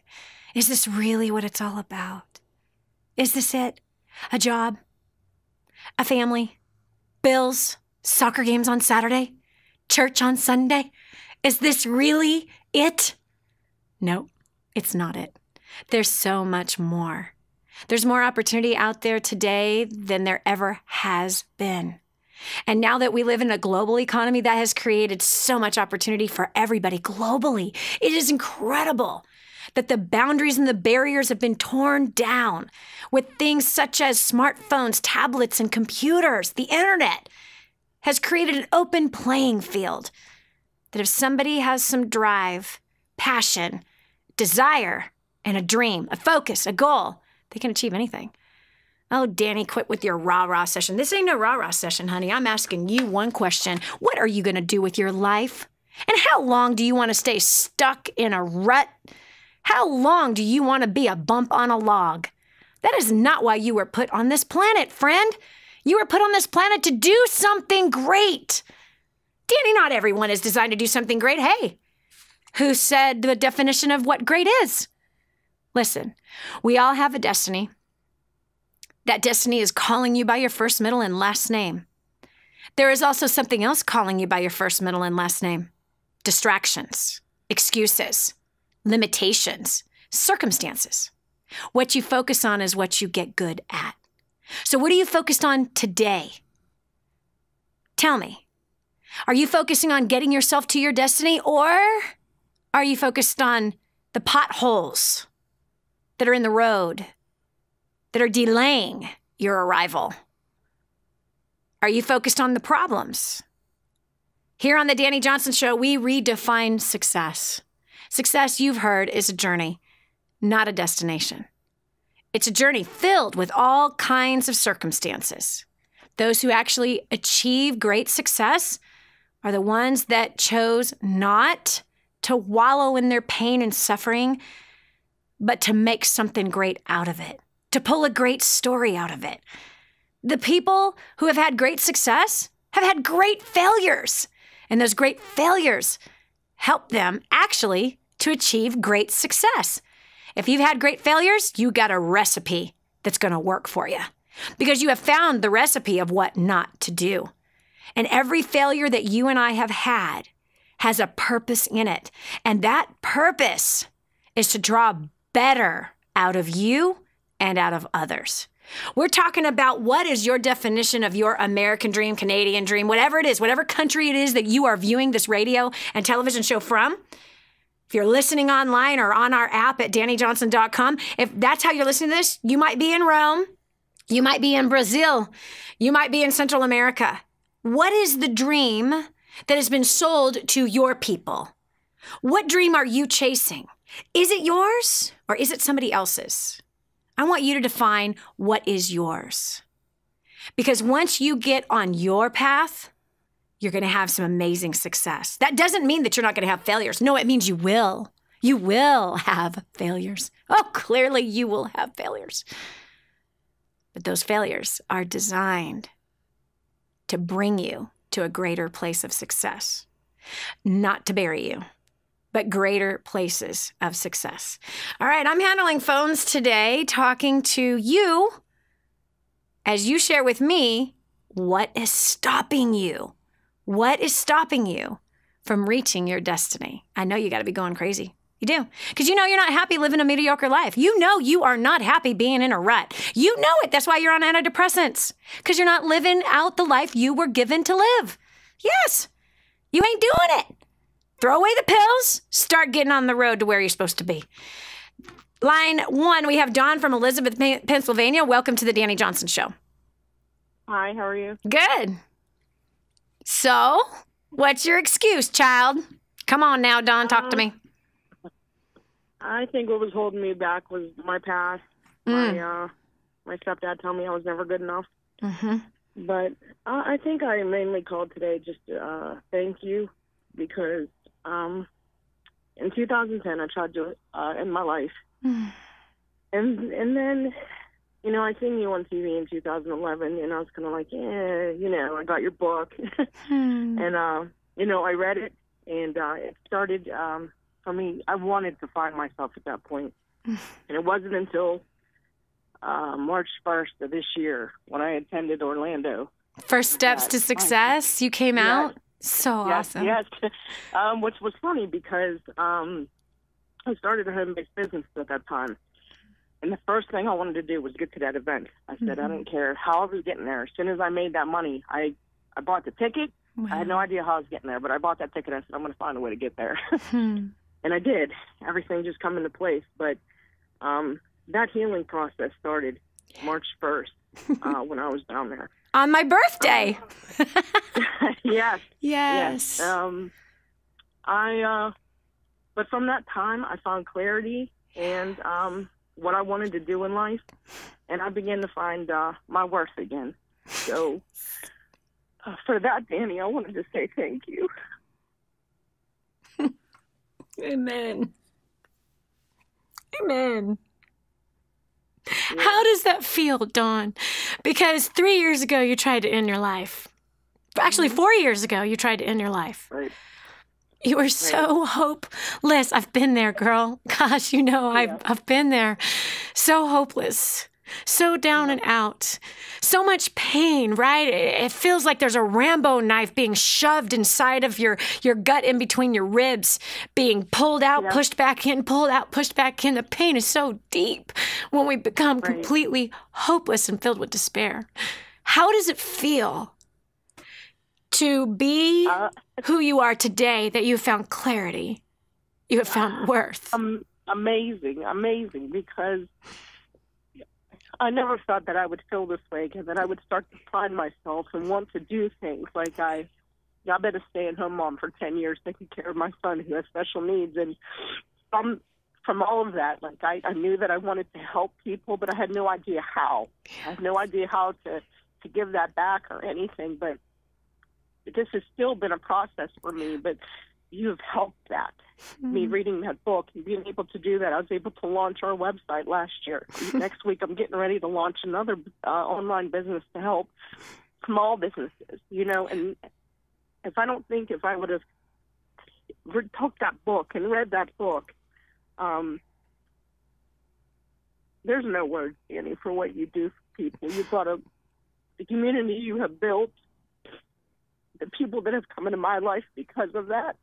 Is this really what it's all about? Is this it? A job? A family? Bills? Soccer games on Saturday? Church on Sunday? Is this really it? No, it's not it. There's so much more. There's more opportunity out there today than there ever has been. And now that we live in a global economy, that has created so much opportunity for everybody globally. It is incredible that the boundaries and the barriers have been torn down with things such as smartphones, tablets, and computers. The internet has created an open playing field that if somebody has some drive, passion, desire, and a dream, a focus, a goal, they can achieve anything. Oh, Dani, quit with your rah-rah session. This ain't no rah-rah session, honey. I'm asking you one question. What are you going to do with your life? And how long do you want to stay stuck in a rut? How long do you want to be a bump on a log? That is not why you were put on this planet, friend. You were put on this planet to do something great. Dani, not everyone is designed to do something great. Hey, who said the definition of what great is? Listen, we all have a destiny. That destiny is calling you by your first, middle, and last name. There is also something else calling you by your first, middle, and last name. Distractions, excuses, limitations, circumstances. What you focus on is what you get good at. So what are you focused on today? Tell me, Are you focusing on getting yourself to your destiny, or are you focused on the potholes that are in the road that are delaying your arrival? Are you focused on the problems? Here on the Dani Johnson Show, we redefine success. Success, you've heard, is a journey, not a destination. It's a journey filled with all kinds of circumstances. Those who actually achieve great success are the ones that chose not to wallow in their pain and suffering, but to make something great out of it, to pull a great story out of it. The people who have had great success have had great failures, and those great failures help them actually to achieve great success. If you've had great failures, you got a recipe that's going to work for you because you have found the recipe of what not to do. And every failure that you and I have had has a purpose in it. And that purpose is to draw better out of you and out of others. We're talking about what is your definition of your American dream, Canadian dream, whatever it is, whatever country it is that you are viewing this radio and television show from. If you're listening online or on our app at DaniJohnson.com, if that's how you're listening to this, you might be in Rome, you might be in Brazil, you might be in Central America. What is the dream that has been sold to your people? What dream are you chasing? Is it yours or is it somebody else's? I want you to define what is yours. Because once you get on your path, you're going to have some amazing success. That doesn't mean that you're not going to have failures. No, it means you will. You will have failures. Oh, clearly you will have failures. But those failures are designed to bring you to a greater place of success, not to bury you, but greater places of success. All right, I'm handling phones today, talking to you as you share with me what is stopping you. What is stopping you from reaching your destiny? I know you got to be going crazy. You do. Because you know you're not happy living a mediocre life. You know you are not happy being in a rut. You know it. That's why you're on antidepressants. Because you're not living out the life you were given to live. Yes, you ain't doing it. Throw away the pills. Start getting on the road to where you're supposed to be. Line 1, we have Dawn from Elizabeth, Pennsylvania. Welcome to the Dani Johnson Show. Hi, how are you? Good. So, what's your excuse, child? Come on now, Dawn, talk to me. I think what was holding me back was my past. My stepdad told me I was never good enough. Mm-hmm. But I think I mainly called today just to thank you because in 2010 I tried to end my life. And then, you know, I seen you on TV in 2011 and I was kind of like, you know, I got your book. And, you know, I read it and it started for me. I wanted to find myself at that point. And it wasn't until March 1st of this year when I attended Orlando. First Steps to Success, you came out? So awesome. Yes. Which was funny because I started a home-based business at that time. And the first thing I wanted to do was get to that event. I said, I don't care how I was getting there. As soon as I made that money, I bought the ticket. Wow. I had no idea how I was getting there, but I bought that ticket. I said, I'm going to find a way to get there. And I did. Everything just come into place. But that healing process started March 1st when I was down there. On my birthday. Yes. Yes. But from that time, I found clarity and what I wanted to do in life, and I began to find my worth again. So for that, Dani, I wanted to say thank you. Amen. Amen. Yeah. How does that feel, Dawn? Because 3 years ago, you tried to end your life. Actually, 4 years ago, you tried to end your life. Right. You were so hopeless. I've been there, girl. Gosh, you know, I've been there. So hopeless. So down and out. So much pain, right? It feels like there's a Rambo knife being shoved inside of your gut in between your ribs, being pulled out, pushed back in, pulled out, pushed back in. The pain is so deep when we become completely hopeless and filled with despair. How does it feel to be who you are today, that you found clarity, you have found worth? Amazing, because I never thought that I would feel this way, and that I would start to find myself and want to do things like I've been a stay-at-home mom for 10 years, taking care of my son who has special needs, and from all of that, like I knew that I wanted to help people, but I had no idea how. I had no idea how to give that back or anything, but this has still been a process for me, but you've helped that. Me reading that book and being able to do that. I was able to launch our website last year. Next week, I'm getting ready to launch another online business to help small businesses, and if I would have took that book and read that book, there's no words, Dani, for what you do for people. You've got the community you have built, the people that have come into my life because of that.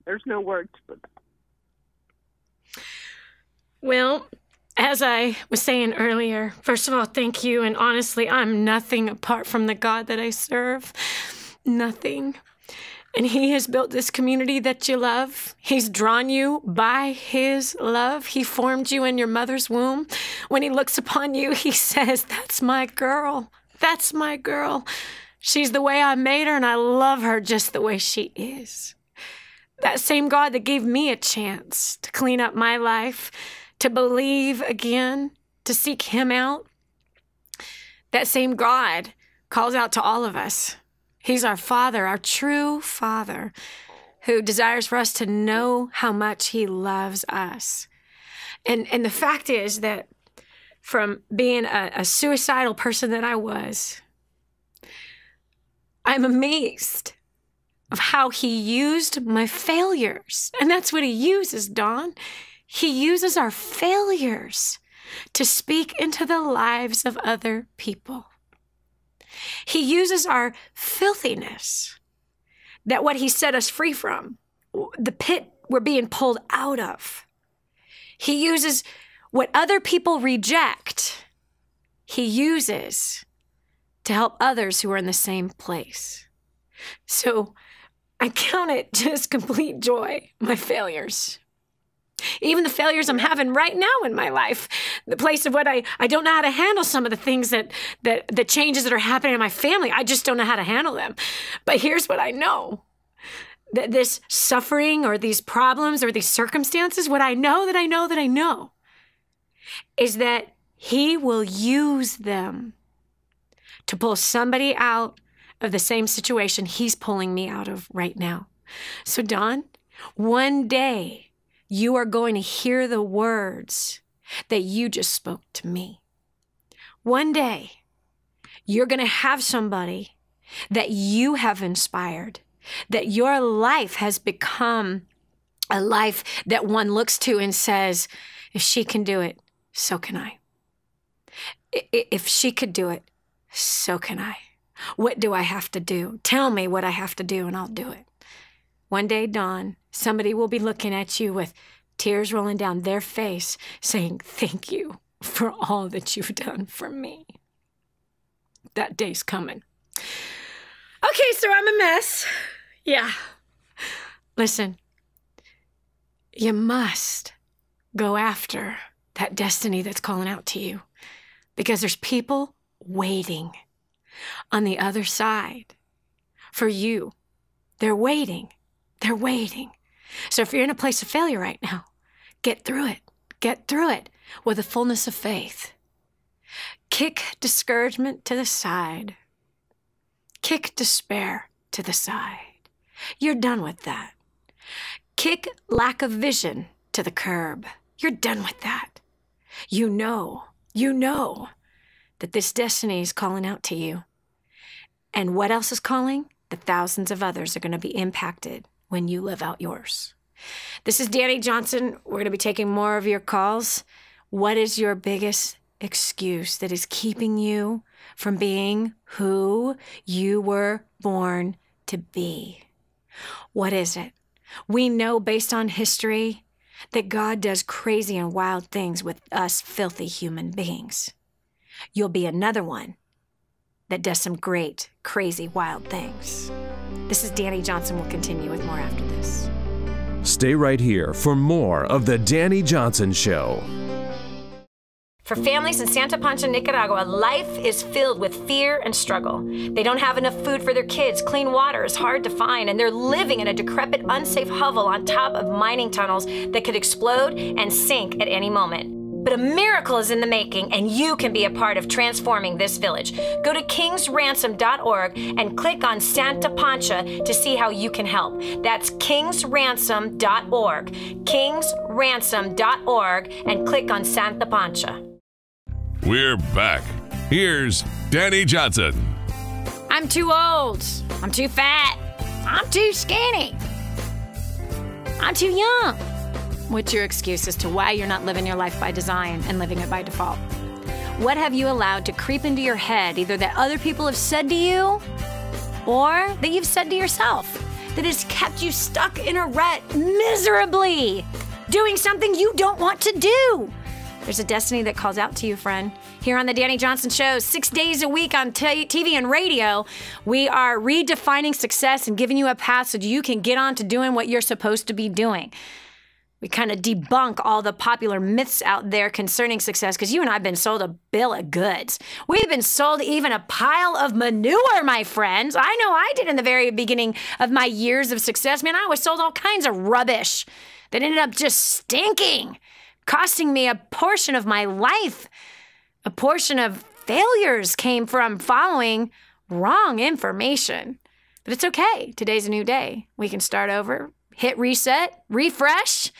There's no words for that. Well, as I was saying earlier, first of all, thank you. And honestly, I'm nothing apart from the God that I serve. Nothing. And he has built this community that you love. He's drawn you by his love. He formed you in your mother's womb. When he looks upon you, he says, that's my girl. That's my girl. She's the way I made her, and I love her just the way she is. That same God that gave me a chance to clean up my life, to believe again, to seek him out, that same God calls out to all of us. He's our Father, our true Father, who desires for us to know how much he loves us. And the fact is that from being a suicidal person that I was, I'm amazed of how he used my failures. And that's what he uses, Dawn. He uses our failures to speak into the lives of other people. He uses our filthiness, that what he set us free from, the pit we're being pulled out of. He uses what other people reject, he uses to help others who are in the same place. So I count it just complete joy, my failures. Even the failures I'm having right now in my life, the place of what I don't know how to handle some of the things that the changes that are happening in my family. I just don't know how to handle them. But here's what I know, that this suffering or these problems or these circumstances, what I know is that he will use them to pull somebody out of the same situation he's pulling me out of right now. So Dawn, one day you are going to hear the words that you just spoke to me. One day you're going to have somebody that you have inspired, that your life has become a life that one looks to and says, if she can do it, so can I. If she could do it, so can I. What do I have to do? Tell me what I have to do and I'll do it. One day, Dawn, somebody will be looking at you with tears rolling down their face saying, thank you for all that you've done for me. That day's coming. Okay, so I'm a mess. Yeah. Listen, you must go after that destiny that's calling out to you, because there's people waiting on the other side for you. They're waiting. They're waiting. So if you're in a place of failure right now, get through it. Get through it with a fullness of faith. Kick discouragement to the side. Kick despair to the side. You're done with that. Kick lack of vision to the curb. You're done with that. You know that this destiny is calling out to you. And what else is calling? The thousands of others are going to be impacted when you live out yours. This is Dani Johnson. We're going to be taking more of your calls. What is your biggest excuse that is keeping you from being who you were born to be? What is it? We know based on history that God does crazy and wild things with us filthy human beings. You'll be another one that does some great, crazy, wild things. This is Dani Johnson. We'll continue with more after this. Stay right here for more of The Dani Johnson Show. For families in Santa Pancha, Nicaragua, life is filled with fear and struggle. They don't have enough food for their kids, clean water is hard to find, and they're living in a decrepit, unsafe hovel on top of mining tunnels that could explode and sink at any moment. But a miracle is in the making, and you can be a part of transforming this village. Go to kingsransom.org and click on Santa Pancha to see how you can help. That's kingsransom.org, kingsransom.org, and click on Santa Pancha. We're back. Here's Dani Johnson. I'm too old. I'm too fat. I'm too skinny. I'm too young. What's your excuse as to why you're not living your life by design and living it by default? What have you allowed to creep into your head, either that other people have said to you or that you've said to yourself, that has kept you stuck in a rut miserably, doing something you don't want to do? There's a destiny that calls out to you, friend. Here on The Dani Johnson Show, 6 days a week on TV and radio, we are redefining success and giving you a path so you can get on to doing what you're supposed to be doing. We kind of debunk all the popular myths out there concerning success, because you and I have been sold a bill of goods. We've been sold even a pile of manure, my friends. I know I did in the very beginning of my years of success. Man, I was sold all kinds of rubbish that ended up just stinking, costing me a portion of my life. A portion of failures came from following wrong information. But it's okay. Today's a new day. We can start over, hit reset, refresh,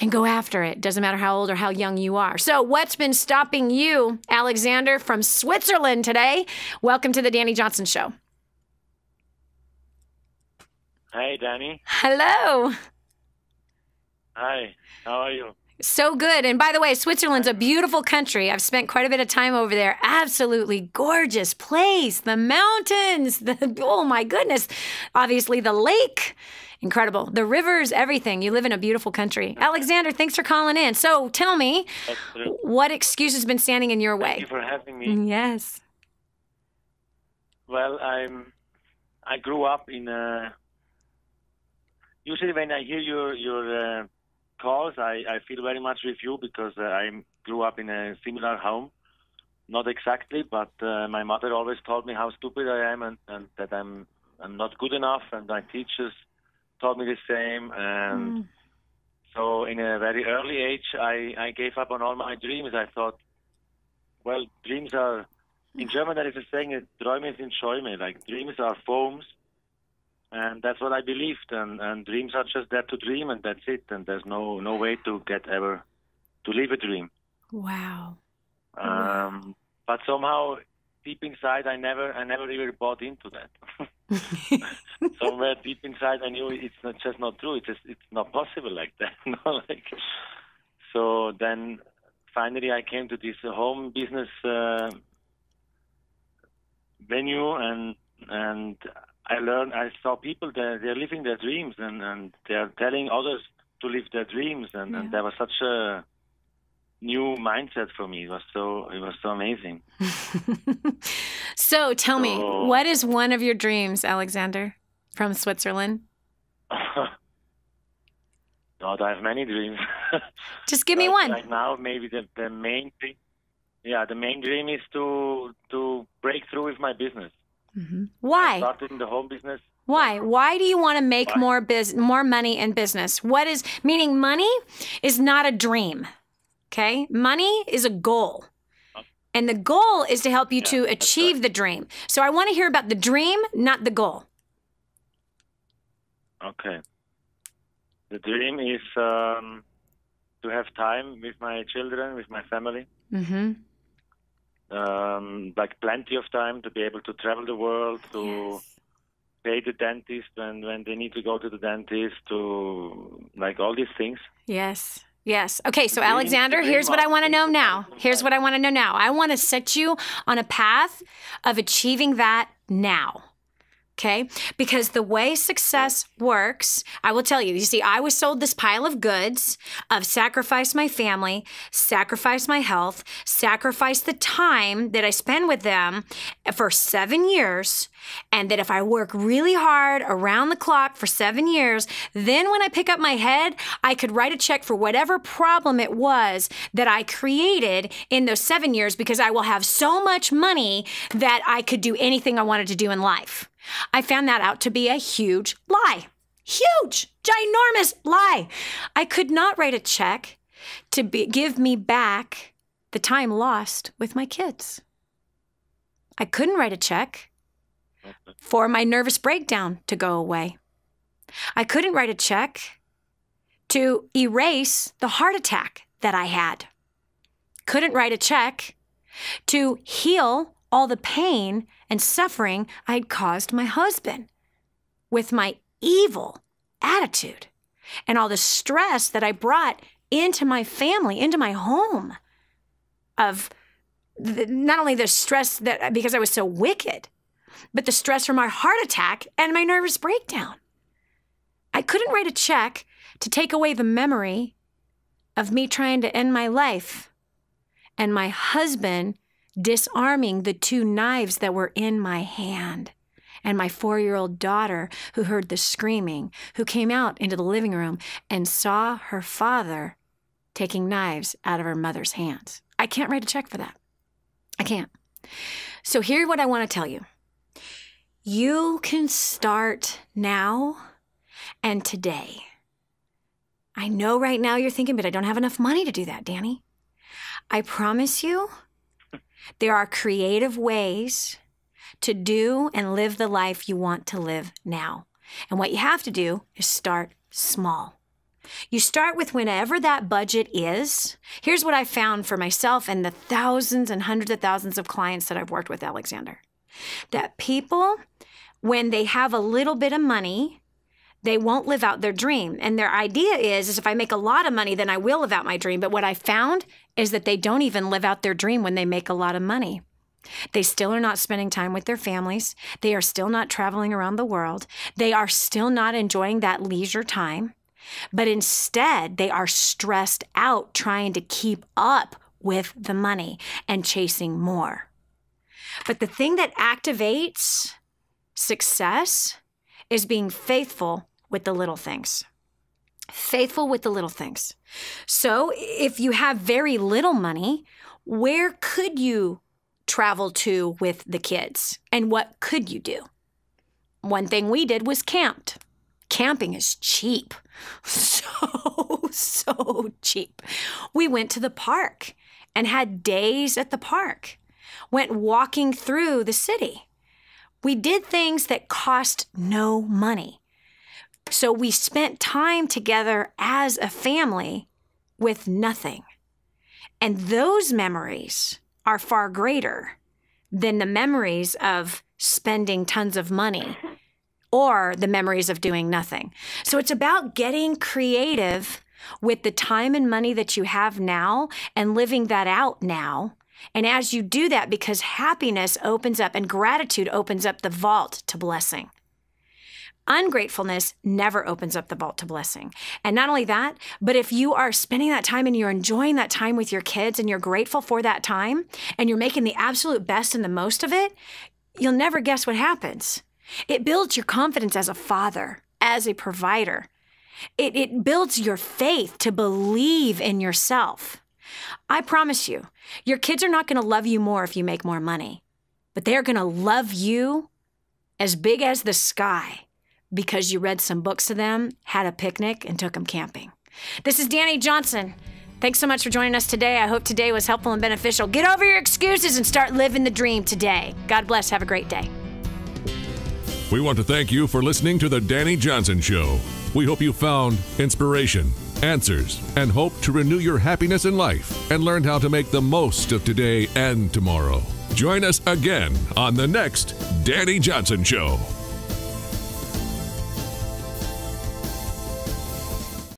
and go after it. Doesn't matter how old or how young you are. So what's been stopping you, Alexander from Switzerland today? Welcome to The Dani Johnson Show. Hey, Dani. Hello. Hi. How are you? So good. And by the way, Switzerland's a beautiful country. I've spent quite a bit of time over there. Absolutely gorgeous place. The mountains, oh my goodness. Obviously the lake, incredible. The rivers, everything. You live in a beautiful country. Alexander, thanks for calling in. So tell me, what excuse has been standing in your way? Thank you for having me. Yes. Well, I grew up in usually when I hear your calls, I feel very much with you, because I grew up in a similar home. Not exactly, but my mother always told me how stupid I am and that I'm not good enough, and my teachers told me the same. And so in a very early age, I gave up on all my dreams. I thought, well, dreams are, in German there is a saying, Träume sind Schäume, like dreams are foams. And that's what I believed, and dreams are just there to dream, and that's it. And there's no way to get ever to live a dream. Wow. But somehow, deep inside, I never really bought into that. Somewhere deep inside, I knew it's just not true. It's not possible like that. So then, finally, I came to this home business venue, and I saw people they're living their dreams, and they're telling others to live their dreams, and there was such a new mindset for me. It was so amazing. So tell me, what is one of your dreams, Alexander, from Switzerland? God, I have many dreams. Just give me one. Right now, maybe the main dream. Yeah, the main dream is to break through with my business. Mm-hmm. Why? I started in the home business. Why? Why do you want to make more money in business? Meaning money is not a dream, okay? Money is a goal. And the goal is to help you to achieve the dream. So I want to hear about the dream, not the goal. Okay. The dream is to have time with my children, with my family. Mm-hmm. Like plenty of time to be able to travel the world, to pay the dentist when they need to go to the dentist, to like all these things. Yes. Okay, so Alexander, here's what I want to know now. I want to set you on a path of achieving that now. Okay? Because the way success works, I will tell you, I was sold this pile of goods of sacrifice my family, sacrifice my health, sacrifice the time that I spend with them for 7 years, and that if I work really hard around the clock for 7 years, then when I pick up my head, I could write a check for whatever problem it was that I created in those 7 years, because I will have so much money that I could do anything I wanted to do in life. I found that out to be a huge lie. Huge, ginormous lie. I could not write a check to give me back the time lost with my kids. I couldn't write a check for my nervous breakdown to go away. I couldn't write a check to erase the heart attack that I had. Couldn't write a check to heal all the pain and suffering I had caused my husband with my evil attitude and all the stress that I brought into my family, into my home, of not only the stress that because I was so wicked, but the stress from my heart attack and my nervous breakdown. I couldn't write a check to take away the memory of me trying to end my life and my husband disarming the 2 knives that were in my hand, and my 4-year-old daughter who heard the screaming, who came out into the living room and saw her father taking knives out of her mother's hands. I can't write a check for that. I can't. So here's what I want to tell you. You can start now and today. I know right now you're thinking, but I don't have enough money to do that, Dani. I promise you, there are creative ways to do and live the life you want to live now. And what you have to do is start small. You start with whenever that budget is. Here's what I found for myself and the thousands and hundreds of thousands of clients that I've worked with, Alexander. That people, when they have a little bit of money, they won't live out their dream. And their idea is if I make a lot of money, then I will live out my dream. But what I found is that they don't even live out their dream when they make a lot of money. They still are not spending time with their families. They are still not traveling around the world. They are still not enjoying that leisure time. But instead, they are stressed out trying to keep up with the money and chasing more. But the thing that activates success is being faithful with the little things. Faithful with the little things. So if you have very little money, where could you travel to with the kids? And what could you do? One thing we did was camped. Camping is cheap. So cheap. We went to the park and had days at the park. Went walking through the city. We did things that cost no money. So we spent time together as a family with nothing. And those memories are far greater than the memories of spending tons of money or the memories of doing nothing. So it's about getting creative with the time and money that you have now and living that out now. And as you do that, because happiness opens up and gratitude opens up the vault to blessing. Ungratefulness never opens up the vault to blessing. And not only that, but if you are spending that time and you're enjoying that time with your kids and you're grateful for that time and you're making the absolute best and the most of it, you'll never guess what happens. It builds your confidence as a father, as a provider. It builds your faith to believe in yourself. I promise you, your kids are not going to love you more if you make more money, but they're going to love you as big as the sky because you read some books to them, had a picnic, and took them camping. This is Dani Johnson. Thanks so much for joining us today. I hope today was helpful and beneficial. Get over your excuses and start living the dream today. God bless. Have a great day. We want to thank you for listening to The Dani Johnson Show. We hope you found inspiration, answers, and hope to renew your happiness in life and learned how to make the most of today and tomorrow. Join us again on the next Dani Johnson Show.